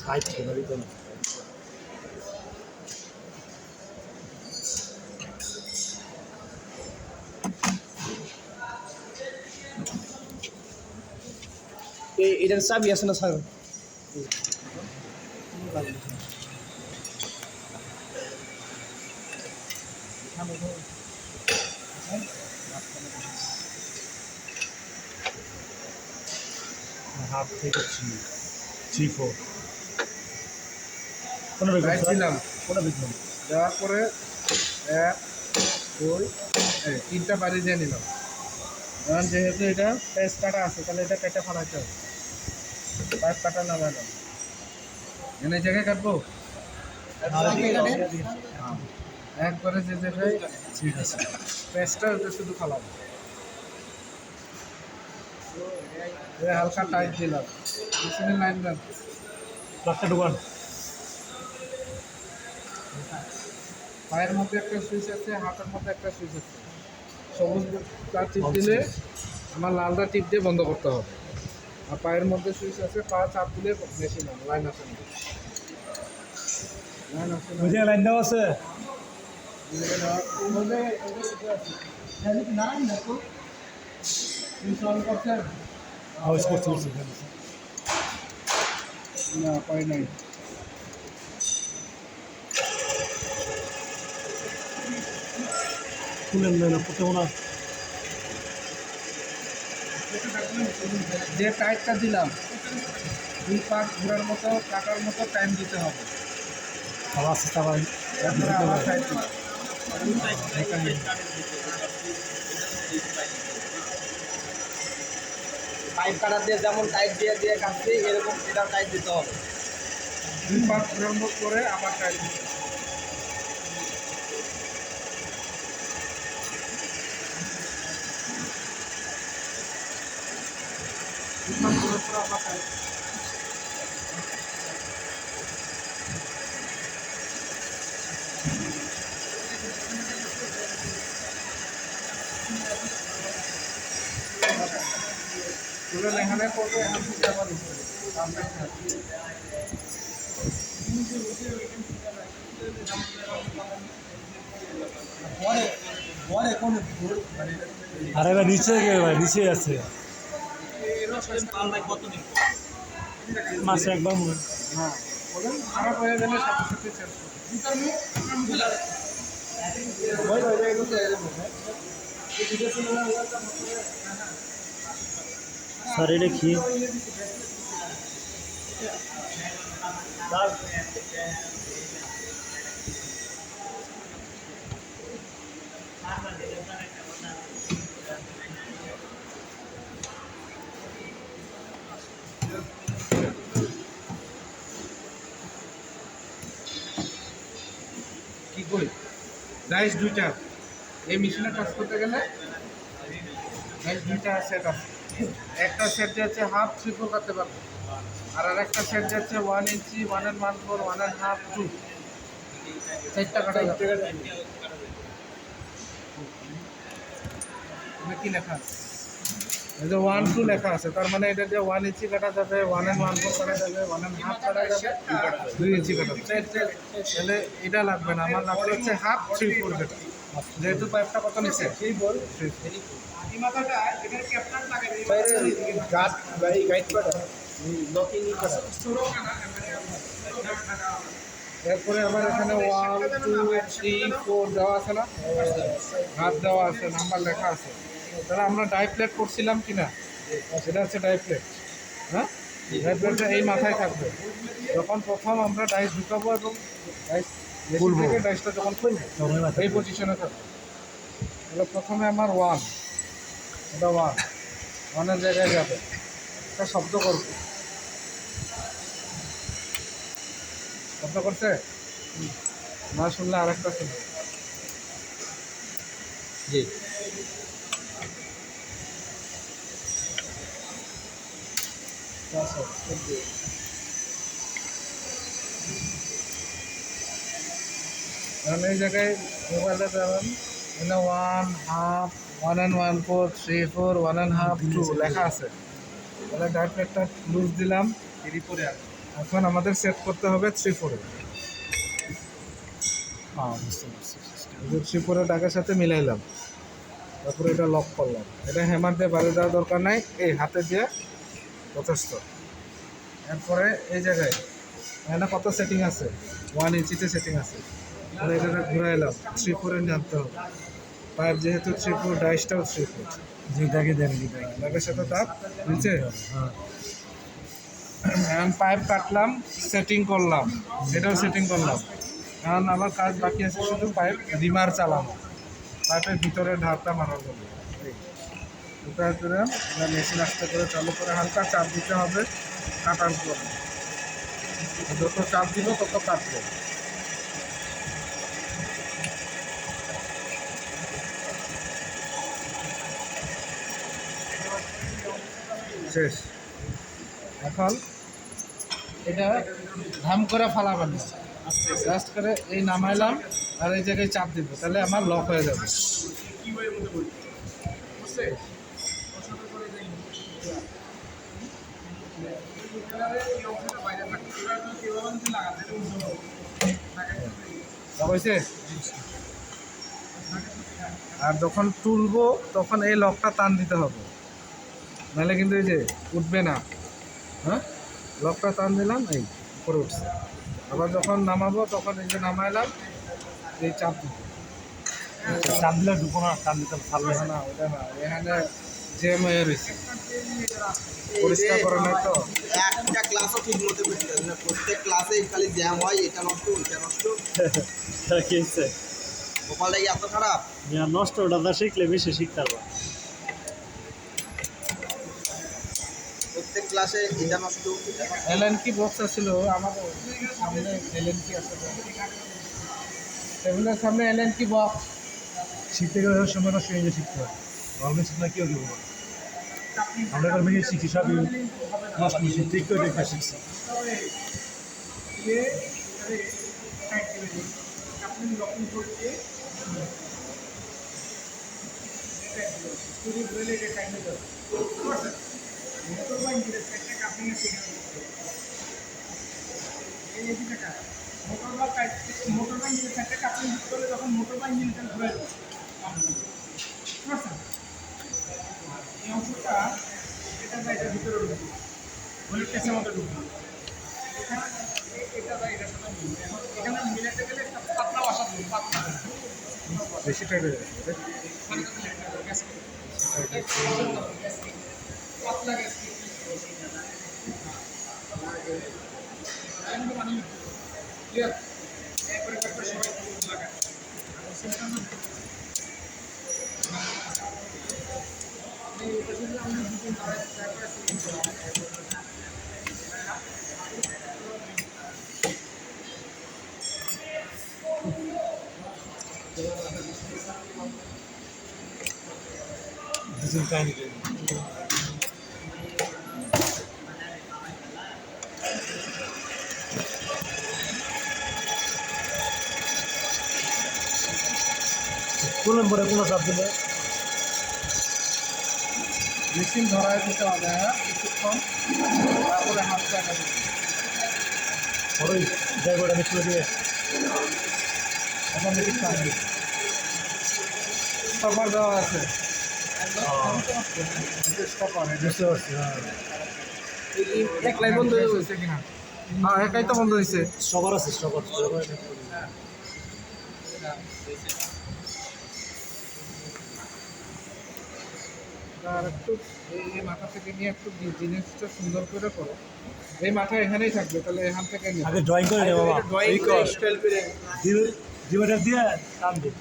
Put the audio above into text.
Light ছিল না। এটার চাবি আছে না স্যার? হাফ থেকে 3-4 কোনো লাইট দিলাম, কোনো বিঘ্ন দেওয়ার পরে 1 2 3টা বাড়ি দিয়ে নিলাম। এখন যেহেতু এটা পেজ কাটা আছে তাহলে এটা কেটে ফেলাইতে হবে। পাইপ কাটা লাগালাম, এনে জায়গায় কাটবো একবারে যে জায়গায় ঠিক আছে। পেজটা ওটা শুধু ফালাবো। হালকা টাইট দিলাম, মেশিনের লাইন দেন, প্লাগটা ঢোকান। পায়ের মধ্যে একটা সুইচ আছে, হাতের মধ্যে একটা সুইচ আছে। সবুজটা টিপ দিলে আমার লালটা টিপ দিয়ে বন্ধ করতে হবে। আর পায়ের মধ্যে সুইচ আছে, পা চাপ দিলে মেশিন লাইন আসে না। লাইন আসে না, বুঝে লাইন দেওয়া আছে। সুইচ অন করছেন হাউস করতে না? পাই নাই। খুলেন না কোথাও না। যে টাইটটা দিলাম 2 পাক ঘোরার মতো কাটার মতো টাইম দিতে হবে। আবার আস্তে আবার তারপরে আবার টাইট দিলাম। পাইপ কাটা দিয়ে যেমন টাইট দিয়ে দিয়ে কাটছি এরকম এটাও টাইট দিতে হবে। 2 পাক ঘোরার মতো করে আবার টাইট দিতে হবে। এখানে করবে, এখান থেকে আবার উপরে। আর এবার নিচে নিচে আছে মাসে একবার মনে হয়। হ্যাঁ, বলেন খারাপ হয়ে গেলে সাথে সাথে চেঞ্জ স্যার এটা কি? কি কই রাইস 2টা এই মেশিনে কাজ করতে গেলে রাইস 2টা সেট আছে। একটা সেট যাচ্ছে হাফ 3/4 করতে পারবে, আর আরেকটা সেট যাচ্ছে 1 ইঞ্চি 1.14 1.5 2 4টা কাটা যাবে। এটা কি লেখা আছে? এই যে 1 2 লেখা আছে, তার মানে এটা যে 1 ইঞ্চি কাটা যাবে, 1.14 কাটা যাবে, 1.5 কাটা যাবে, 2 ইঞ্চি কাটা যাবে। তাহলে এটা লাগবে না, আমার লাগবে হচ্ছে হাফ 3/4 যেটা। যেহেতু পাইপটা কত নিচ্ছে এরপরে আমার এখানে 1 2 3 4 দেওয়া আছে না, হাত দেওয়া আছে, নাম্বার লেখা আছে। তাহলে আমরা ডাই প্লেট করছিলাম কিনা, সেটা হচ্ছে ডাই প্লেট। হ্যাঁ, ডাই প্লেটটা এই মাথায় থাকবে। যখন প্রথম আমরা ডাইস ঢুকাবো এবং ডাইস খুলবো, ডাইসটা যখন খুলবো এই পজিশনে থাকবে। তাহলে প্রথমে আমার 1, এটা 1 এর জায়গায় যাবে, একটা শব্দ করবে। শব্দ করছে না, শুনলে আরেকটা শুনবে। জি এই জায়গায় মোবাইলে যাবেন, এখানে 1/2 1.14 3/4 1.5 2 লেখা আছে। তাহলে ডাই প্লেটটা লুজ দিলাম, এরই পরে আসবে। এখন আমাদের সেট করতে হবে 3/4-এ। হ্যাঁ বুঝতে পারছি। 3/4 টাকার সাথে মিলাইলাম, তারপরে এটা লক করলাম। এটা হ্যামার দিয়ে বাড়ি দেওয়ার দরকার নাই, এই হাতে দিয়ে যথেষ্ট। এরপরে এই জায়গায় এখানে কত সেটিং আছে, 1 ইঞ্চিতে সেটিং আছে। তাহলে এটা ঘুরাইলাম, 3/4-এ জানতে হবে। পাইপ যেহেতু 3/4, ডাইসটাও 3/4, যেটাকে দেন যেটাকে। এটার সাথে তাপ নিচে। হ্যাঁ এখন পাইপ কাটলাম, সেটিং করলাম, এটাও সেটিং করলাম। এখন আমার কাজ বাকি আছে শুধু পাইপ রিমার চালানো, পাইপের ভিতরে ঢাকটা মারার জন্য। এটা করে মেশিন আস্তে করে চালু করে হালকা চাপ দিতে হবে কাটার পর। যত চাপ দিব তত কাটবে। শেষ। এখন এটা ধাম করে ফালাবেন না, জাস্ট করে এই নামাইলাম আর এই জায়গায় চাপ দিব, তাহলে আমার লক হয়ে যাবে। হয়েছে? আর যখন তুলবো তখন এই লকটা টান দিতে হবে, নাহলে কিন্তু এই যে উঠবে না। হ্যাঁ, লকটা টান দিলাম, এই উপরে উঠছে। আবার যখন নামাবো তখন এই যে নামাইলাম, এই চাপ দিতে। চাপ দিলে ঢুকো না, চাপ দিতে পারলে না ওটা না, এখানে জ্যাম হয়ে রয়েছে, পরিষ্কার করে নাই তো। একটা ক্লাসও ঠিক মতো করতে পারে না, প্রত্যেক ক্লাসে খালি জ্যাম হয়, এটা নষ্ট ওইটা নষ্ট। কি হচ্ছে কপালটা কি এত খারাপ? নষ্ট, ওটা না শিখলে বেশি শিখতে পারবো। প্রত্যেক ক্লাসে এটা নষ্ট এটা নষ্ট। এলএন কি বক্স ছিল আমার সামনে, এলএন কি আছে টেবিলের সামনে, এলএন কি বক্স। শিখতে গেলে সময় নষ্ট হয়ে যায়, শিখতে হয় নর্মাল শিখলে কেউ দেবো না। আমরা এবার মেয়ে শিখি সবই নষ্ট হয়েছি, ঠিক করে দেখে শিখছি। বেশি টাইট হয়ে দুজন কাহিনী কোন নম্বরে কোনো চাপ দিলে মেশিন ধরায় দিতে হবে। হ্যাঁ, কিছুক্ষণ, তারপরে হাত জায়গা দিতে। ওই জায়গাটা মিশিয়ে দিয়ে এখন দেখি স্টপার দেওয়া আছে, স্টপার বুঝতে পারছি। হ্যাঁ একলাই বন্ধ হয়ে গেছে কিনা? হ্যাঁ, একাই তো বন্ধ হয়েছে। সবার আছে, সবার আর একটু এই মাথা থেকে নিয়ে একটু জিনিসটা সুন্দর করে করো। এই মাথা এখানেই থাকবে, তাহলে এখান থেকে নিয়ে আগে ড্রয়িং করে নেবো বাবা, ড্রয়িং করে স্টাইল করে ডিভাইডার দিয়ে টান দিই।